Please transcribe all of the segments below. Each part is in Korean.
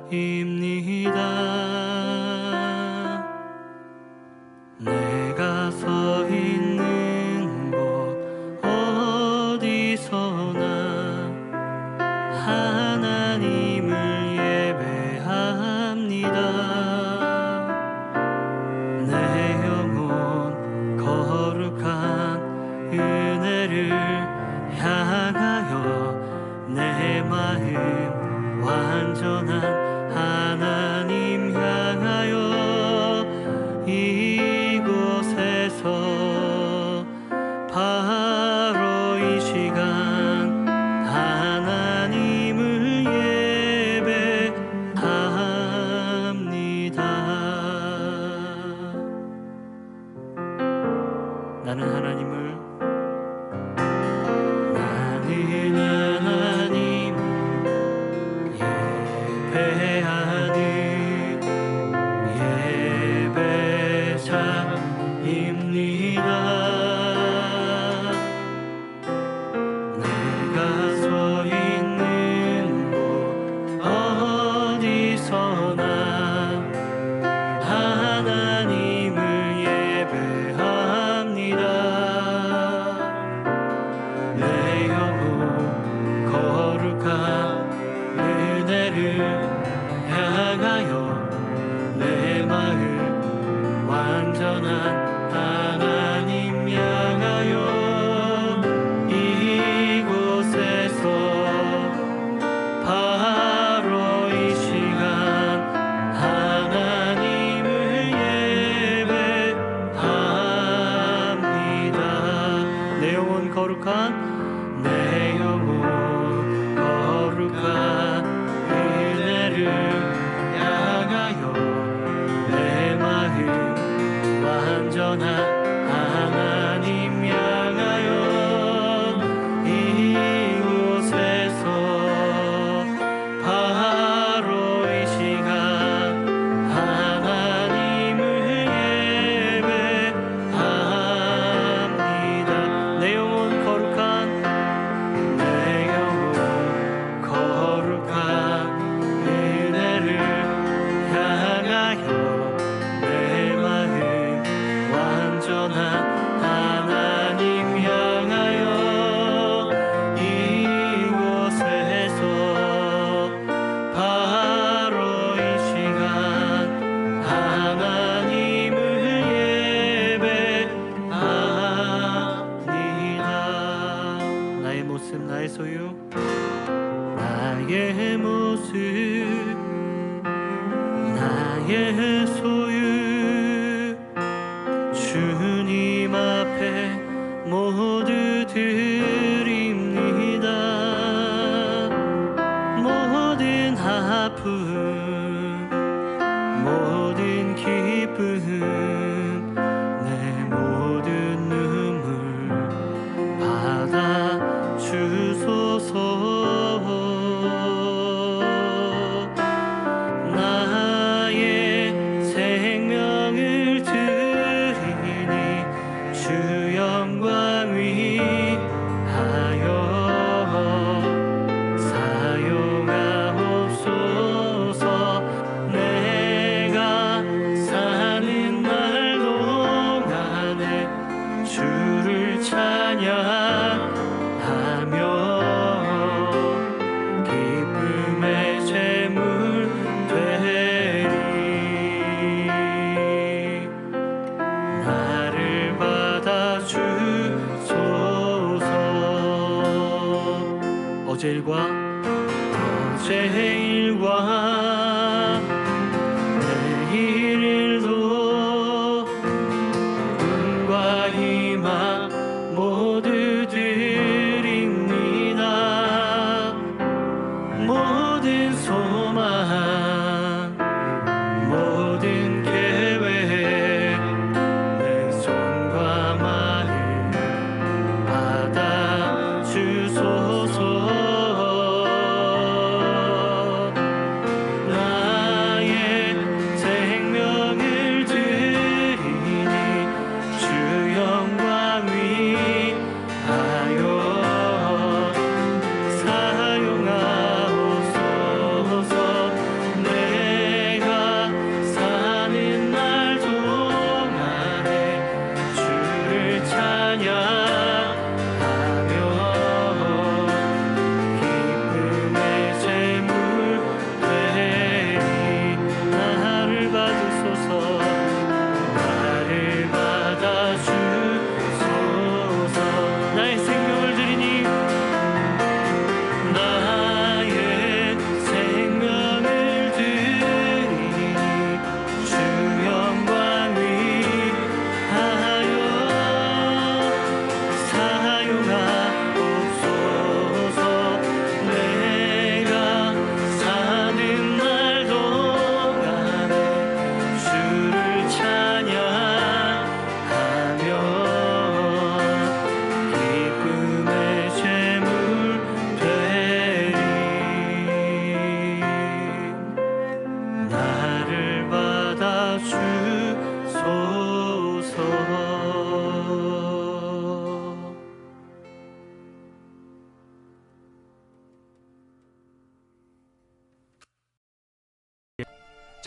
예배자입니다. 내가 서 있는 곳 어디서나 하나님을 예배합니다. 내 영혼 거룩한 은혜를 향하여 내 마음 완전한 하나님 향하여 이곳에서 바로 이 시간 하나님을 예배합니다. 나는 하나님을 예배하는 예배자입니다. 내가 서 있는 곳 어디서나 하나님을 예배합니다. 내 영혼 거룩한 은혜를 향하여 내 마음 완전한 하나님 향하여 이곳에서 바로 이 시간 하나님을 예배합니다. 내 영혼 거룩한 은혜를 향하여 내 마음 완전한 하나님 향하여 이곳에서 바로 이 시간 하나님을 예배합니다. 내 영혼 거룩한 은혜를 향하여 내 마음 완전한 하나님 향하여 이곳에서 바로 이 시간 하나님을 예배합니다. 나의 모습 나의 소유 나의 모습 나의 소유 주님 앞에 모두 드립니다. 모든 아픔 모든 기쁨 내 모든 눈물 받아 주소서. 어제 일과 내일 일도 꿈과 희망 모두 드립니다. 모든 소망 모든 계획 내 손과 마음 받아 주소서. 사용하옵소서.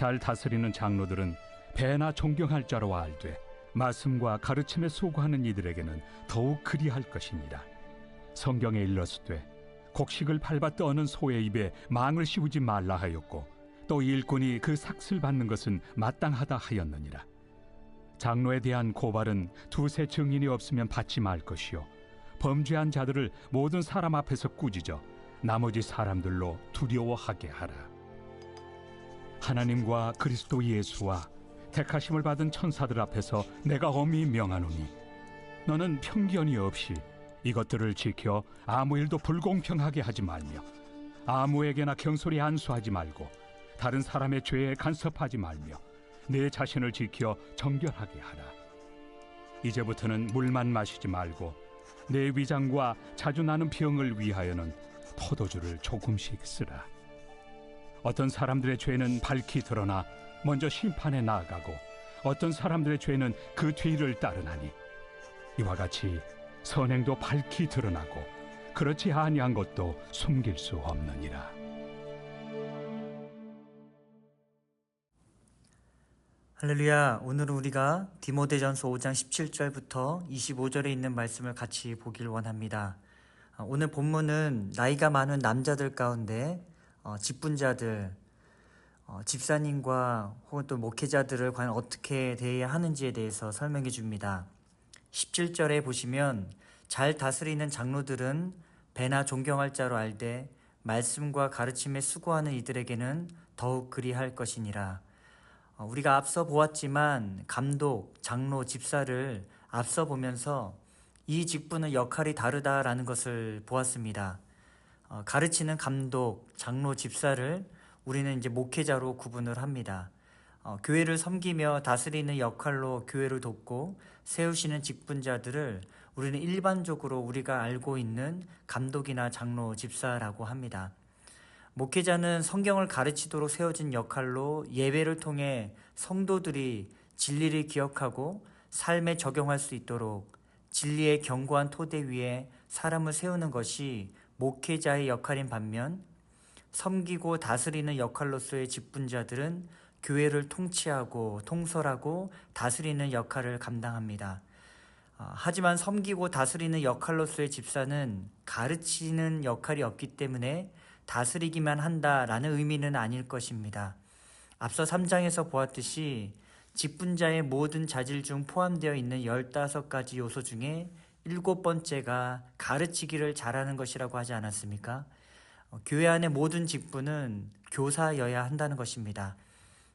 잘 다스리는 장로들은 배나 존경할 자로 알되 말씀과 가르침에 소구하는 이들에게는 더욱 그리할 것이니라. 성경에 일렀으되 곡식을 밟아 떠는 소의 입에 망을 씌우지 말라 하였고 또 일꾼이 그 삭슬 받는 것은 마땅하다 하였느니라. 장로에 대한 고발은 두세 증인이 없으면 받지 말 것이요 범죄한 자들을 모든 사람 앞에서 꾸짖어 나머지 사람들로 두려워하게 하라. 하나님과 그리스도 예수와 택하심을 받은 천사들 앞에서 내가 엄히 명하노니 너는 편견이 없이 이것들을 지켜 아무 일도 불공평하게 하지 말며 아무에게나 경솔히 안수하지 말고 다른 사람의 죄에 간섭하지 말며 내 자신을 지켜 정결하게 하라. 이제부터는 물만 마시지 말고 내 위장과 자주 나는 병을 위하여는 포도주를 조금씩 쓰라. 어떤 사람들의 죄는 밝히 드러나 먼저 심판에 나아가고 어떤 사람들의 죄는 그 뒤를 따르나니 이와 같이 선행도 밝히 드러나고 그렇지 아니한 것도 숨길 수 없느니라. 할렐루야. 오늘은 우리가 디모데전서 5장 17절부터 25절에 있는 말씀을 같이 보길 원합니다. 오늘 본문은 나이가 많은 남자들 가운데 직분자들, 집사님과 혹은 또 목회자들을 과연 어떻게 대해야 하는지에 대해서 설명해 줍니다. 17절에 보시면 잘 다스리는 장로들은 배나 존경할 자로 알되 말씀과 가르침에 수고하는 이들에게는 더욱 그리할 것이니라. 우리가 앞서 보았지만 감독, 장로, 집사를 앞서 보면서 이 직분의 역할이 다르다라는 것을 보았습니다. 가르치는 감독, 장로, 집사를 우리는 이제 목회자로 구분을 합니다. 교회를 섬기며 다스리는 역할로 교회를 돕고 세우시는 직분자들을 우리는 일반적으로 우리가 알고 있는 감독이나 장로, 집사라고 합니다. 목회자는 성경을 가르치도록 세워진 역할로 예배를 통해 성도들이 진리를 기억하고 삶에 적용할 수 있도록 진리의 견고한 토대 위에 사람을 세우는 것이 목회자의 역할인 반면 섬기고 다스리는 역할로서의 직분자들은 교회를 통치하고 통솔하고 다스리는 역할을 감당합니다. 하지만 섬기고 다스리는 역할로서의 집사는 가르치는 역할이 없기 때문에 다스리기만 한다라는 의미는 아닐 것입니다. 앞서 3장에서 보았듯이 직분자의 모든 자질 중 포함되어 있는 15가지 요소 중에 7번째가 가르치기를 잘하는 것이라고 하지 않았습니까? 교회 안의 모든 직분은 교사여야 한다는 것입니다.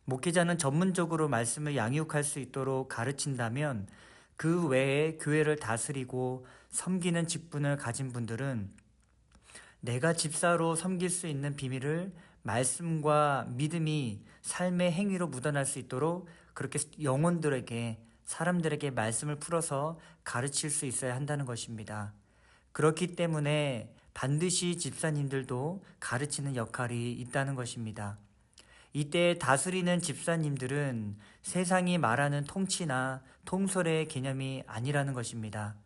목회자는 전문적으로 말씀을 양육할 수 있도록 가르친다면 그 외에 교회를 다스리고 섬기는 직분을 가진 분들은 내가 집사로 섬길 수 있는 비밀을 말씀과 믿음이 삶의 행위로 묻어날 수 있도록 그렇게 영혼들에게, 사람들에게 말씀을 풀어서 가르칠 수 있어야 한다는 것입니다. 그렇기 때문에 반드시 집사님들도 가르치는 역할이 있다는 것입니다. 이때 다스리는 집사님들은 세상이 말하는 통치나 통솔의 개념이 아니라는 것입니다.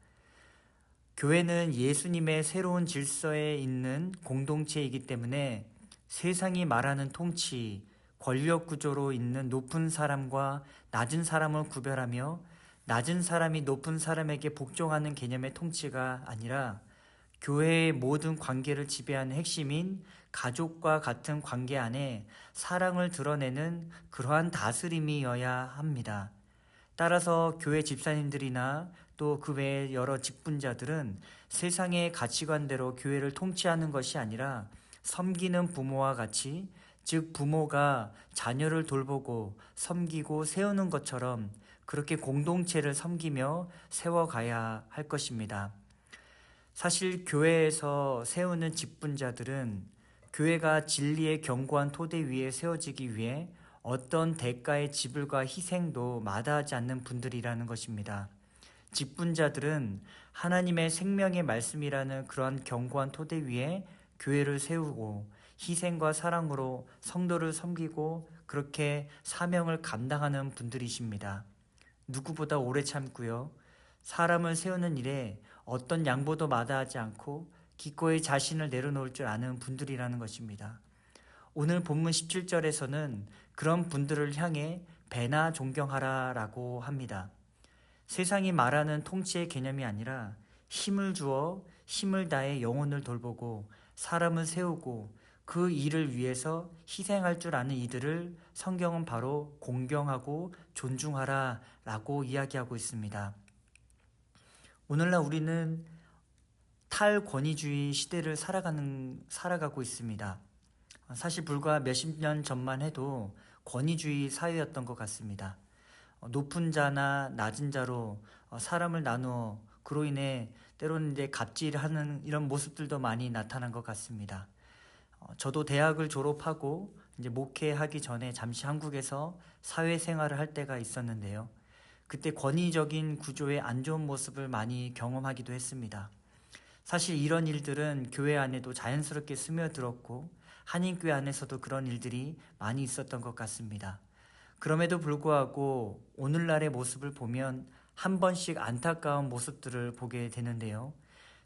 교회는 예수님의 새로운 질서에 있는 공동체이기 때문에 세상이 말하는 통치, 권력 구조로 있는 높은 사람과 낮은 사람을 구별하며 낮은 사람이 높은 사람에게 복종하는 개념의 통치가 아니라 교회의 모든 관계를 지배하는 핵심인 가족과 같은 관계 안에 사랑을 드러내는 그러한 다스림이어야 합니다. 따라서 교회 집사님들이나 또 그 외의 여러 직분자들은 세상의 가치관대로 교회를 통치하는 것이 아니라 섬기는 부모와 같이, 즉 부모가 자녀를 돌보고 섬기고 세우는 것처럼 그렇게 공동체를 섬기며 세워가야 할 것입니다. 사실 교회에서 세우는 직분자들은 교회가 진리의 견고한 토대 위에 세워지기 위해 어떤 대가의 지불과 희생도 마다하지 않는 분들이라는 것입니다. 직분자들은 하나님의 생명의 말씀이라는 그러한 견고한 토대 위에 교회를 세우고 희생과 사랑으로 성도를 섬기고 그렇게 사명을 감당하는 분들이십니다. 누구보다 오래 참고요. 사람을 세우는 일에 어떤 양보도 마다하지 않고 기꺼이 자신을 내려놓을 줄 아는 분들이라는 것입니다. 오늘 본문 17절에서는 그런 분들을 향해 배나 존경하라 라고 합니다. 세상이 말하는 통치의 개념이 아니라 힘을 주어 힘을 다해 영혼을 돌보고 사람을 세우고 그 일을 위해서 희생할 줄 아는 이들을 성경은 바로 공경하고 존중하라 라고 이야기하고 있습니다. 오늘날 우리는 탈권위주의 시대를 살아가고 있습니다. 사실 불과 몇십 년 전만 해도 권위주의 사회였던 것 같습니다. 높은 자나 낮은 자로 사람을 나누어 그로 인해 때로는 이제 갑질하는 이런 모습들도 많이 나타난 것 같습니다. 저도 대학을 졸업하고 이제 목회하기 전에 잠시 한국에서 사회생활을 할 때가 있었는데요. 그때 권위적인 구조의 안 좋은 모습을 많이 경험하기도 했습니다. 사실 이런 일들은 교회 안에도 자연스럽게 스며들었고 한인교회 안에서도 그런 일들이 많이 있었던 것 같습니다. 그럼에도 불구하고 오늘날의 모습을 보면 한 번씩 안타까운 모습들을 보게 되는데요.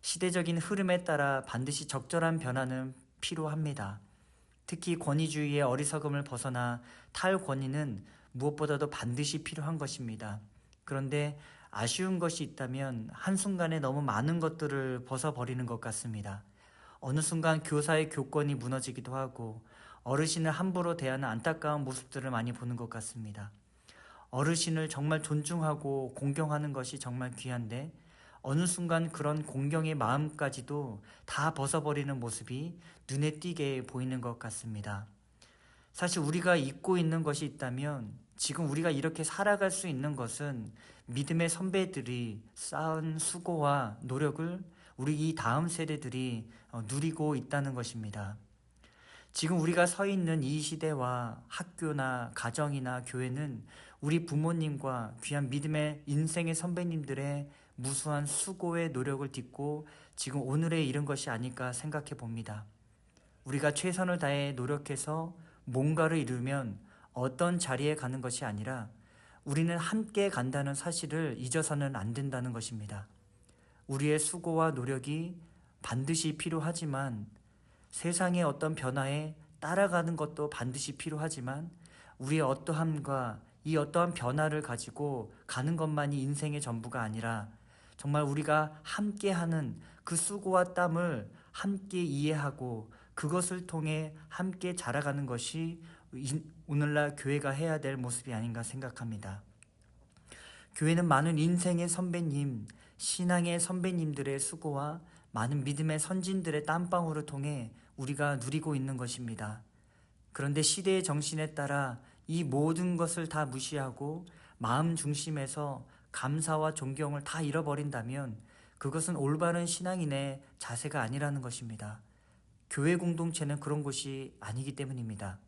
시대적인 흐름에 따라 반드시 적절한 변화는 필요합니다. 특히 권위주의의 어리석음을 벗어나 탈권위는 무엇보다도 반드시 필요한 것입니다. 그런데 아쉬운 것이 있다면 한순간에 너무 많은 것들을 벗어버리는 것 같습니다. 어느 순간 교사의 교권이 무너지기도 하고 어르신을 함부로 대하는 안타까운 모습들을 많이 보는 것 같습니다. 어르신을 정말 존중하고 공경하는 것이 정말 귀한데 어느 순간 그런 공경의 마음까지도 다 벗어버리는 모습이 눈에 띄게 보이는 것 같습니다. 사실 우리가 잊고 있는 것이 있다면 지금 우리가 이렇게 살아갈 수 있는 것은 믿음의 선배들이 쌓은 수고와 노력을 우리 이 다음 세대들이 누리고 있다는 것입니다. 지금 우리가 서 있는 이 시대와 학교나 가정이나 교회는 우리 부모님과 귀한 믿음의 인생의 선배님들의 무수한 수고의 노력을 딛고 지금 오늘에 이른 것이 아닐까 생각해 봅니다. 우리가 최선을 다해 노력해서 뭔가를 이루면 어떤 자리에 가는 것이 아니라 우리는 함께 간다는 사실을 잊어서는 안 된다는 것입니다. 우리의 수고와 노력이 반드시 필요하지만 세상의 어떤 변화에 따라가는 것도 반드시 필요하지만 우리의 어떠함과 이 어떠한 변화를 가지고 가는 것만이 인생의 전부가 아니라 정말 우리가 함께하는 그 수고와 땀을 함께 이해하고 그것을 통해 함께 자라가는 것이 오늘날 교회가 해야 될 모습이 아닌가 생각합니다. 교회는 많은 인생의 선배님, 신앙의 선배님들의 수고와 많은 믿음의 선진들의 땀방울을 통해 우리가 누리고 있는 것입니다. 그런데 시대의 정신에 따라 이 모든 것을 다 무시하고 마음 중심에서 감사와 존경을 다 잃어버린다면 그것은 올바른 신앙인의 자세가 아니라는 것입니다. 교회 공동체는 그런 곳이 아니기 때문입니다.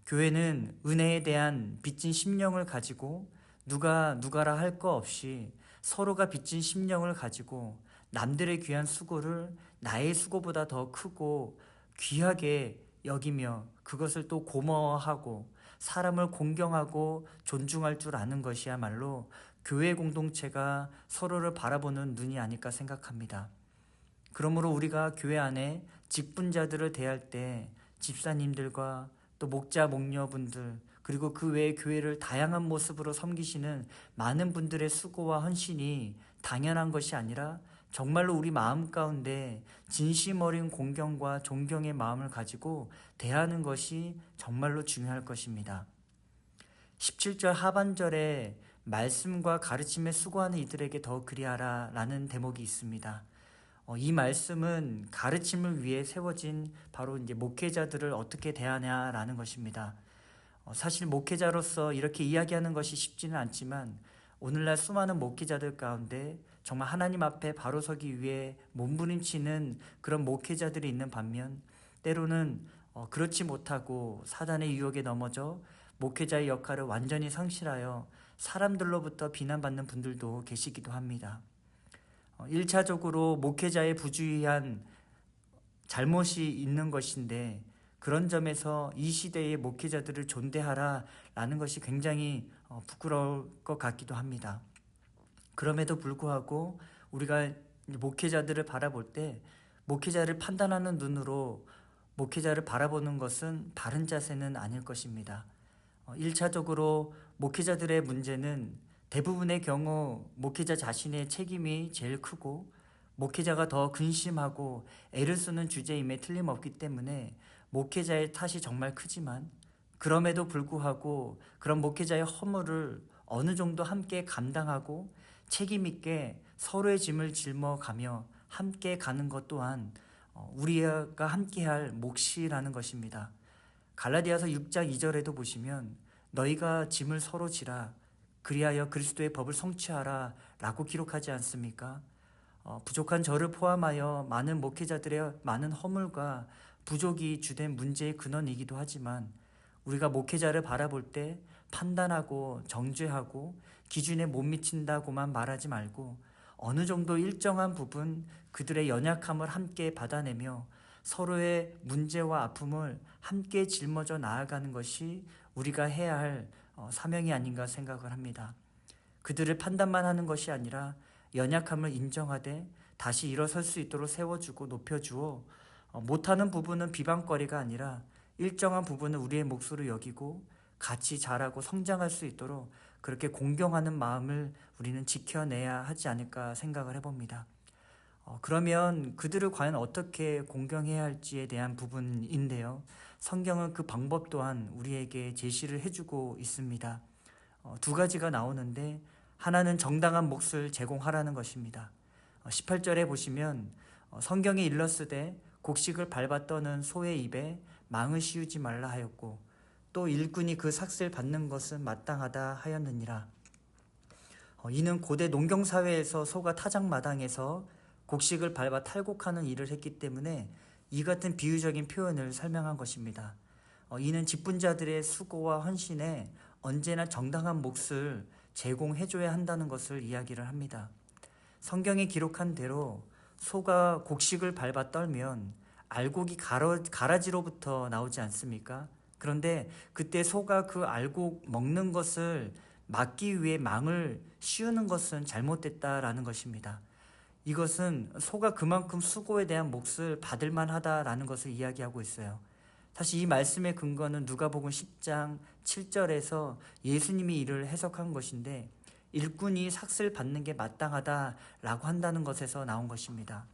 교회는 은혜에 대한 빚진 심령을 가지고 누가 누가라 할 거 없이 서로가 빚진 심령을 가지고 남들의 귀한 수고를 나의 수고보다 더 크고 귀하게 여기며 그것을 또 고마워하고 사람을 공경하고 존중할 줄 아는 것이야말로 교회 공동체가 서로를 바라보는 눈이 아닐까 생각합니다. 그러므로 우리가 교회 안에 직분자들을 대할 때 집사님들과 또 목자 목녀분들 그리고 그 외에 교회를 다양한 모습으로 섬기시는 많은 분들의 수고와 헌신이 당연한 것이 아니라 정말로 우리 마음 가운데 진심 어린 공경과 존경의 마음을 가지고 대하는 것이 정말로 중요할 것입니다. 17절 하반절에 말씀과 가르침에 수고하는 이들에게 더 그리하라 라는 대목이 있습니다. 이 말씀은 가르침을 위해 세워진 바로 이제 목회자들을 어떻게 대하냐라는 것입니다. 사실 목회자로서 이렇게 이야기하는 것이 쉽지는 않지만 오늘날 수많은 목회자들 가운데 정말 하나님 앞에 바로 서기 위해 몸부림치는 그런 목회자들이 있는 반면 때로는 그렇지 못하고 사단의 유혹에 넘어져 목회자의 역할을 완전히 상실하여 사람들로부터 비난받는 분들도 계시기도 합니다. 1차적으로 목회자의 부주의한 잘못이 있는 것인데 그런 점에서 이 시대의 목회자들을 존대하라라는 것이 굉장히 부끄러울 것 같기도 합니다. 그럼에도 불구하고 우리가 목회자들을 바라볼 때 목회자를 판단하는 눈으로 목회자를 바라보는 것은 바른 자세는 아닐 것입니다. 1차적으로 목회자들의 문제는 대부분의 경우 목회자 자신의 책임이 제일 크고 목회자가 더 근심하고 애를 쓰는 주제임에 틀림없기 때문에 목회자의 탓이 정말 크지만 그럼에도 불구하고 그런 목회자의 허물을 어느 정도 함께 감당하고 책임 있게 서로의 짐을 짊어가며 함께 가는 것 또한 우리가 함께할 몫이라는 것입니다. 갈라디아서 6장 2절에도 보시면 너희가 짐을 서로 지라 그리하여 그리스도의 법을 성취하라 라고 기록하지 않습니까? 부족한 저를 포함하여 많은 목회자들의 많은 허물과 부족이 주된 문제의 근원이기도 하지만 우리가 목회자를 바라볼 때 판단하고 정죄하고 기준에 못 미친다고만 말하지 말고 어느 정도 일정한 부분 그들의 연약함을 함께 받아내며 서로의 문제와 아픔을 함께 짊어져 나아가는 것이 우리가 해야 할 사명이 아닌가 생각을 합니다. 그들을 판단만 하는 것이 아니라 연약함을 인정하되 다시 일어설 수 있도록 세워주고 높여주어 못하는 부분은 비방거리가 아니라 일정한 부분은 우리의 몫으로 여기고 같이 자라고 성장할 수 있도록 그렇게 공경하는 마음을 우리는 지켜내야 하지 않을까 생각을 해봅니다. 그러면 그들을 과연 어떻게 공경해야 할지에 대한 부분인데요. 성경은 그 방법 또한 우리에게 제시를 해주고 있습니다. 두 가지가 나오는데 하나는 정당한 몫을 제공하라는 것입니다. 18절에 보시면 성경에 일렀으되 곡식을 밟아 떠는 소의 입에 망을 씌우지 말라 하였고 또 일꾼이 그 삭슬 받는 것은 마땅하다 하였느니라. 이는 고대 농경사회에서 소가 타작마당에서 곡식을 밟아 탈곡하는 일을 했기 때문에 이 같은 비유적인 표현을 설명한 것입니다. 이는 직분자들의 수고와 헌신에 언제나 정당한 몫을 제공해줘야 한다는 것을 이야기를 합니다. 성경에 기록한 대로 소가 곡식을 밟아 떨면 알곡이 가라지로부터 나오지 않습니까? 그런데 그때 소가 그 알곡 먹는 것을 막기 위해 망을 씌우는 것은 잘못됐다라는 것입니다. 이것은 소가 그만큼 수고에 대한 몫을 받을 만하다라는 것을 이야기하고 있어요. 사실 이 말씀의 근거는 누가복음 10장 7절에서 예수님이 이를 해석한 것인데 일꾼이 삭슬 받는 게 마땅하다라고 한다는 것에서 나온 것입니다.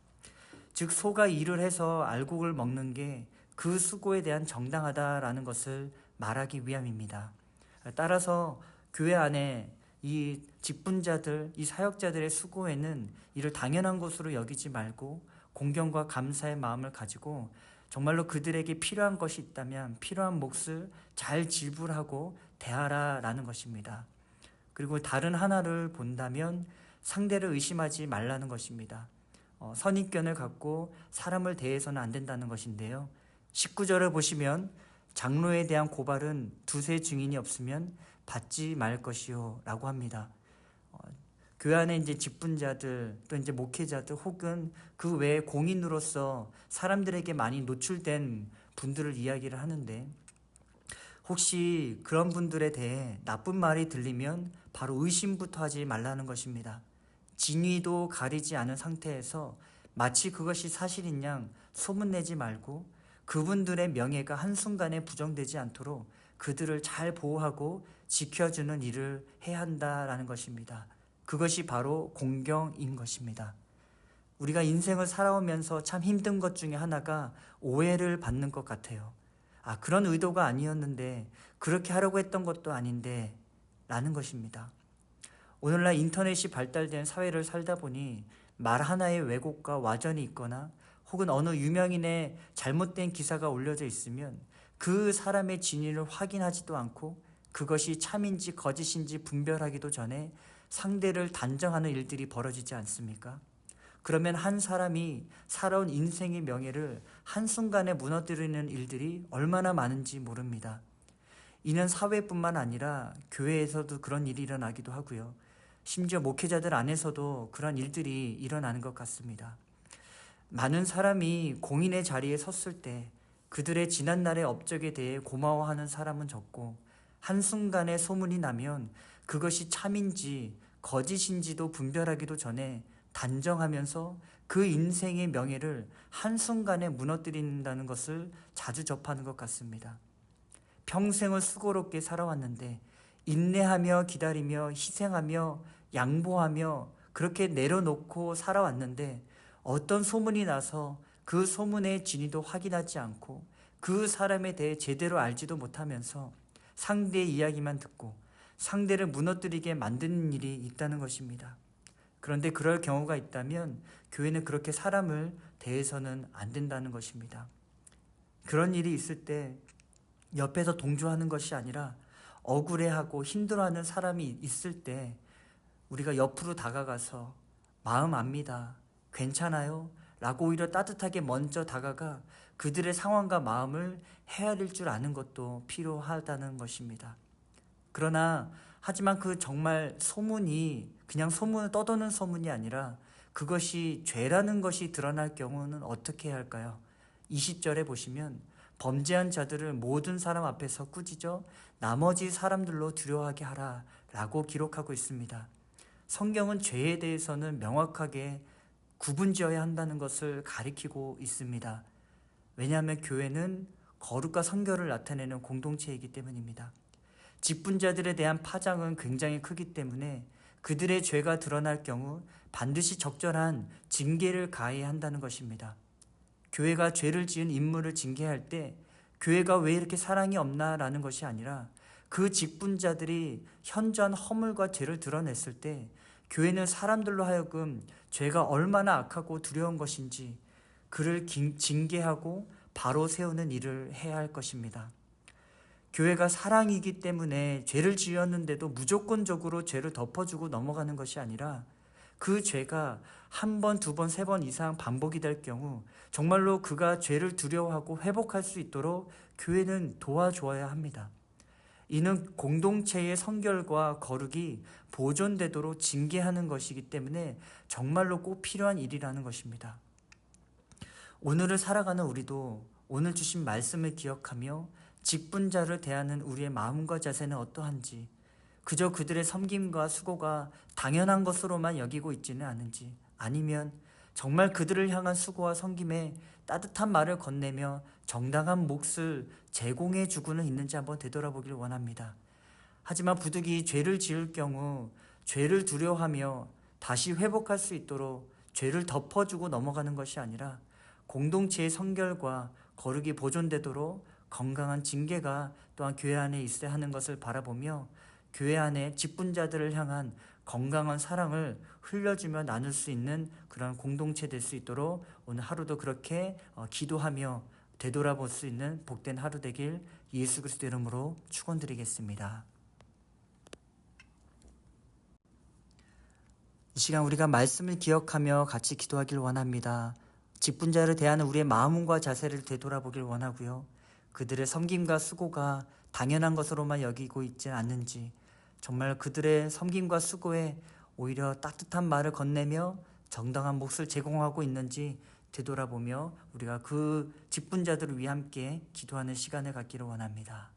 즉 소가 일을 해서 알곡을 먹는 게 그 수고에 대한 정당하다라는 것을 말하기 위함입니다. 따라서 교회 안에 이 직분자들, 이 사역자들의 수고에는 이를 당연한 것으로 여기지 말고 공경과 감사의 마음을 가지고 정말로 그들에게 필요한 것이 있다면 필요한 몫을 잘 지불하고 대하라라는 것입니다. 그리고 다른 하나를 본다면 상대를 의심하지 말라는 것입니다. 선입견을 갖고 사람을 대해서는 안 된다는 것인데요. 19절을 보시면 장로에 대한 고발은 두세 증인이 없으면 받지 말 것이요 라고 합니다. 교회 안에 이제 직분자들 또 이제 목회자들 혹은 그 외에 공인으로서 사람들에게 많이 노출된 분들을 이야기를 하는데 혹시 그런 분들에 대해 나쁜 말이 들리면 바로 의심부터 하지 말라는 것입니다. 진위도 가리지 않은 상태에서 마치 그것이 사실인 양 소문내지 말고 그분들의 명예가 한순간에 부정되지 않도록 그들을 잘 보호하고 지켜주는 일을 해야 한다라는 것입니다. 그것이 바로 공경인 것입니다. 우리가 인생을 살아오면서 참 힘든 것 중에 하나가 오해를 받는 것 같아요. 그런 의도가 아니었는데 그렇게 하려고 했던 것도 아닌데 라는 것입니다. 오늘날 인터넷이 발달된 사회를 살다 보니 말 하나의 왜곡과 와전이 있거나 혹은 어느 유명인의 잘못된 기사가 올려져 있으면 그 사람의 진위를 확인하지도 않고 그것이 참인지 거짓인지 분별하기도 전에 상대를 단정하는 일들이 벌어지지 않습니까? 그러면 한 사람이 살아온 인생의 명예를 한순간에 무너뜨리는 일들이 얼마나 많은지 모릅니다. 이는 사회뿐만 아니라 교회에서도 그런 일이 일어나기도 하고요. 심지어 목회자들 안에서도 그런 일들이 일어나는 것 같습니다. 많은 사람이 공인의 자리에 섰을 때 그들의 지난날의 업적에 대해 고마워하는 사람은 적고 한순간에 소문이 나면 그것이 참인지 거짓인지도 분별하기도 전에 단정하면서 그 인생의 명예를 한순간에 무너뜨린다는 것을 자주 접하는 것 같습니다. 평생을 수고롭게 살아왔는데 인내하며 기다리며 희생하며 양보하며 그렇게 내려놓고 살아왔는데 어떤 소문이 나서 그 소문의 진위도 확인하지 않고 그 사람에 대해 제대로 알지도 못하면서 상대의 이야기만 듣고 상대를 무너뜨리게 만드는 일이 있다는 것입니다. 그런데 그럴 경우가 있다면 교회는 그렇게 사람을 대해서는 안 된다는 것입니다. 그런 일이 있을 때 옆에서 동조하는 것이 아니라 억울해하고 힘들어하는 사람이 있을 때 우리가 옆으로 다가가서 마음 압니다. 괜찮아요? 라고 오히려 따뜻하게 먼저 다가가 그들의 상황과 마음을 헤아릴 줄 아는 것도 필요하다는 것입니다. 그러나 하지만 그 정말 소문이 그냥 소문을 떠도는 소문이 아니라 그것이 죄라는 것이 드러날 경우는 어떻게 해야 할까요? 20절에 보시면 범죄한 자들을 모든 사람 앞에서 꾸짖어 나머지 사람들로 두려워하게 하라 라고 기록하고 있습니다. 성경은 죄에 대해서는 명확하게 구분지어야 한다는 것을 가리키고 있습니다. 왜냐하면 교회는 거룩과 성결을 나타내는 공동체이기 때문입니다. 직분자들에 대한 파장은 굉장히 크기 때문에 그들의 죄가 드러날 경우 반드시 적절한 징계를 가해야 한다는 것입니다. 교회가 죄를 지은 인물을 징계할 때 교회가 왜 이렇게 사랑이 없나라는 것이 아니라 그 직분자들이 현저한 허물과 죄를 드러냈을 때 교회는 사람들로 하여금 죄가 얼마나 악하고 두려운 것인지 그를 징계하고 바로 세우는 일을 해야 할 것입니다. 교회가 사랑이기 때문에 죄를 지었는데도 무조건적으로 죄를 덮어주고 넘어가는 것이 아니라 그 죄가 한 번, 두 번, 세 번 이상 반복이 될 경우 정말로 그가 죄를 두려워하고 회복할 수 있도록 교회는 도와줘야 합니다. 이는 공동체의 성결과 거룩이 보존되도록 징계하는 것이기 때문에 정말로 꼭 필요한 일이라는 것입니다. 오늘을 살아가는 우리도 오늘 주신 말씀을 기억하며 직분자를 대하는 우리의 마음과 자세는 어떠한지, 그저 그들의 섬김과 수고가 당연한 것으로만 여기고 있지는 않은지, 아니면 정말 그들을 향한 수고와 섬김에 따뜻한 말을 건네며 정당한 몫을 제공해 주고는 있는지 한번 되돌아보길 원합니다. 하지만 부득이 죄를 지을 경우 죄를 두려워하며 다시 회복할 수 있도록 죄를 덮어주고 넘어가는 것이 아니라 공동체의 성결과 거룩이 보존되도록 건강한 징계가 또한 교회 안에 있어야 하는 것을 바라보며 교회 안에 직분자들을 향한 건강한 사랑을 흘려주며 나눌 수 있는 그런 공동체 될 수 있도록 오늘 하루도 그렇게 기도하며 되돌아볼 수 있는 복된 하루 되길 예수 그리스도 이름으로 축원드리겠습니다. 이 시간 우리가 말씀을 기억하며 같이 기도하길 원합니다. 직분자를 대하는 우리의 마음과 자세를 되돌아보길 원하고요. 그들의 섬김과 수고가 당연한 것으로만 여기고 있지 않는지, 정말 그들의 섬김과 수고에 오히려 따뜻한 말을 건네며 정당한 몫을 제공하고 있는지 되돌아보며 우리가 그 직분자들을 위해 함께 기도하는 시간을 갖기를 원합니다.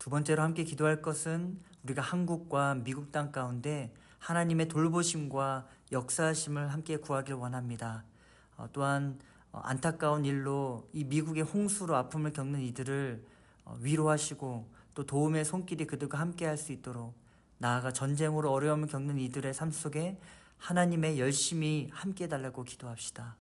두 번째로 함께 기도할 것은 우리가 한국과 미국 땅 가운데 하나님의 돌보심과 역사하심을 함께 구하길 원합니다. 또한 안타까운 일로 이 미국의 홍수로 아픔을 겪는 이들을 위로하시고 또 도움의 손길이 그들과 함께 할 수 있도록, 나아가 전쟁으로 어려움을 겪는 이들의 삶 속에 하나님의 열심히 함께 해달라고 기도합시다.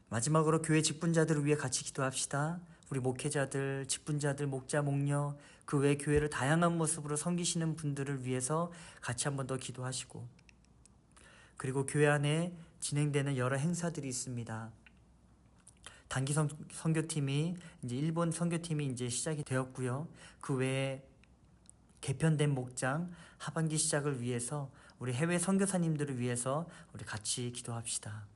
마지막으로 교회 직분자들을 위해 같이 기도합시다. 우리 목회자들, 직분자들, 목자, 목녀, 그 외 교회를 다양한 모습으로 섬기시는 분들을 위해서 같이 한 번 더 기도하시고, 그리고 교회 안에 진행되는 여러 행사들이 있습니다. 단기 선교팀이 이제 일본 선교팀이 이제 시작이 되었고요. 그 외에 개편된 목장 하반기 시작을 위해서 우리 해외 선교사님들을 위해서 우리 같이 기도합시다.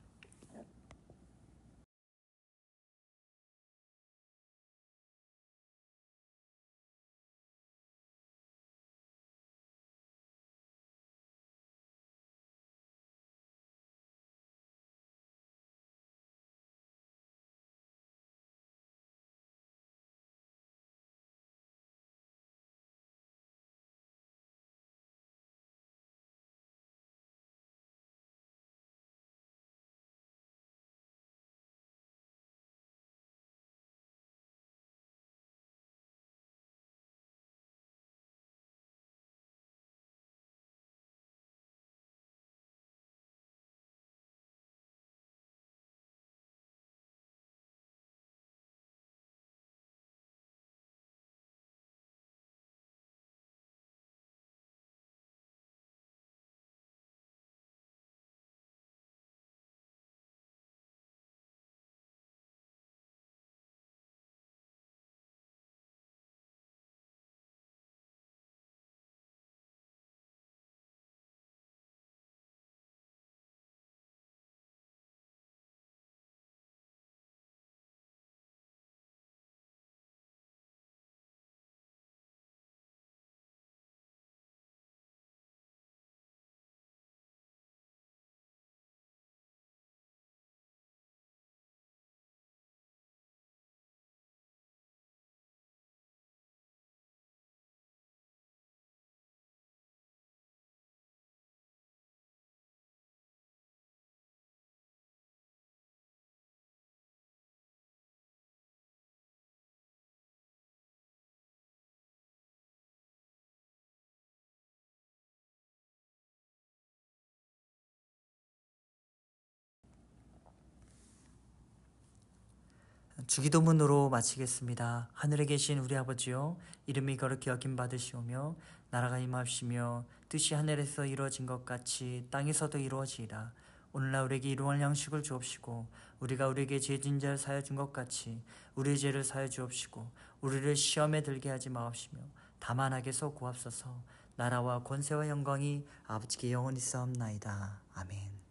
주기도문으로 마치겠습니다. 하늘에 계신 우리 아버지요, 이름이 거룩히 여김 받으시오며 나라가 임하시며 뜻이 하늘에서 이루어진 것 같이 땅에서도 이루어지이다. 오늘날 우리에게 일용할 양식을 주옵시고 우리가 우리에게 죄진 자를 사하여 준 것 같이 우리의 죄를 사하여 주옵시고 우리를 시험에 들게 하지 마옵시며 다만 악에서 구하옵소서. 나라와 권세와 영광이 아버지께 영원히 있사옵나이다. 아멘.